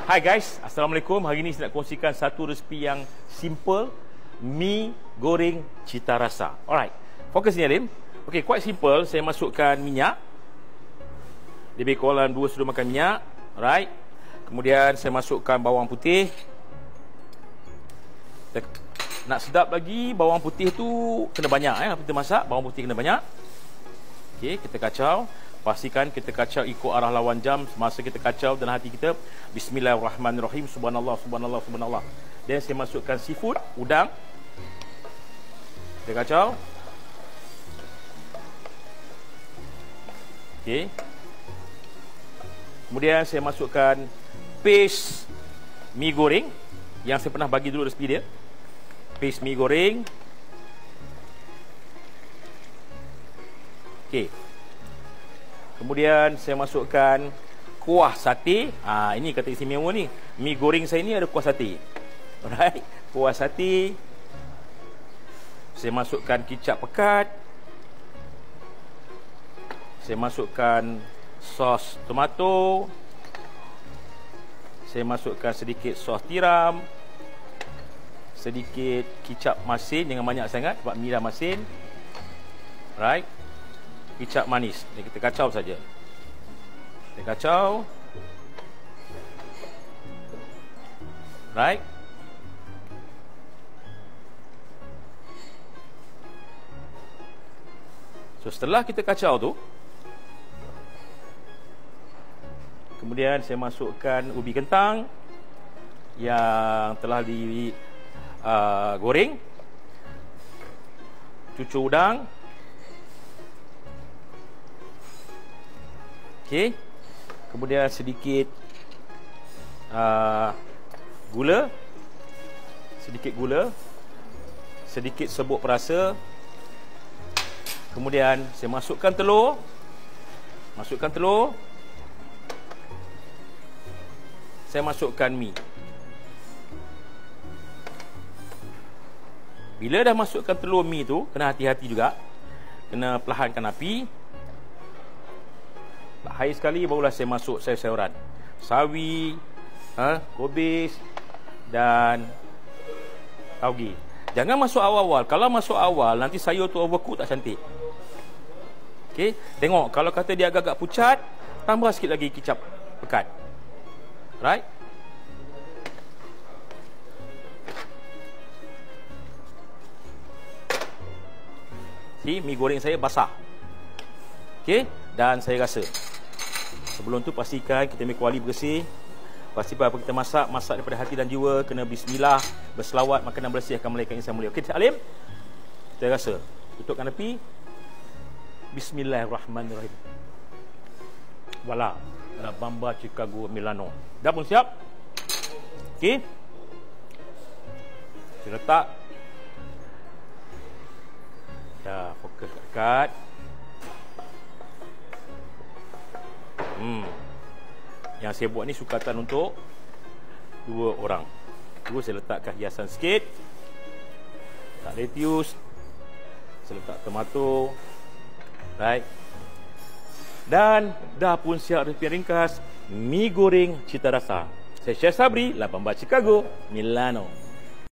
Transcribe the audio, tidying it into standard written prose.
Hai guys, Assalamualaikum. Hari ini saya nak kongsikan satu resipi yang simple, mi goreng cita rasa. Alright, fokus ni Alim. Okay, quite simple. Saya masukkan minyak. Lebih kurang 2 sudu makan minyak. Alright. Kemudian saya masukkan bawang putih. Nak sedap lagi, bawang putih tu kena banyak kita masak, bawang putih kena banyak. Okay, kita kacau. Pastikan kita kacau ikut arah lawan jam. Masa kita kacau dalam hati kita, Bismillahirrahmanirrahim, Subhanallah, Subhanallah, Subhanallah. Dan saya masukkan seafood, udang. Kita kacau. Okay. Kemudian saya masukkan paste mi goreng yang saya pernah bagi dulu resipi dia. Paste mi goreng. Okay. Kemudian saya masukkan kuah sate. Ini kata istimewa ni. Mi goreng saya ni ada kuah sate. Alright. Kuah sate. Saya masukkan kicap pekat. Saya masukkan sos tomato. Saya masukkan sedikit sos tiram. Sedikit kicap masin, jangan banyak sangat sebab mi dah masin. Right. Kicap manis. Jadi kita kacau saja. Kita kacau. Right. So setelah kita kacau tu, kemudian saya masukkan ubi kentang yang telah di goreng, cucur udang. Okey. Kemudian sedikit gula. Sedikit gula. Sedikit serbuk perasa. Kemudian saya masukkan telur. Masukkan telur. Saya masukkan mi. Bila dah masukkan telur mi tu, kena hati-hati juga. Kena perlahankan api. Air sekali barulah saya masuk sayur-sayuran. Sawi, kobis dan tauge. Jangan masuk awal-awal. Kalau masuk awal, nanti sayur tu overcook, tak cantik. Okey, tengok kalau kata dia agak-agak pucat, tambah sikit lagi kicap pekat. Right? See, mi goreng saya basah. Okey, dan saya rasa sebelum tu pastikan kita ambil kuali bersih. Pastikan apa kita masak, masak daripada hati dan jiwa. Kena bismillah, berselawat, makanan bersih akan melahirkan insan mulia. Okey, Alim, kita rasa. Tutupkan api. Bismillahirrahmanirrahim. Voila, La Bamba Chicago Milano. Dah pun siap. Okey, saya letak. Dah fokus dekat. Yang saya buat ni sukatan untuk 2 orang. Terus saya letakkan hiasan sikit. Letak lettuce. Saya letak tomato. Right. Dan dah pun siap resipi ringkas mi goreng cita rasa. Saya Chef Sabri, La Bamba Chicago, Milano.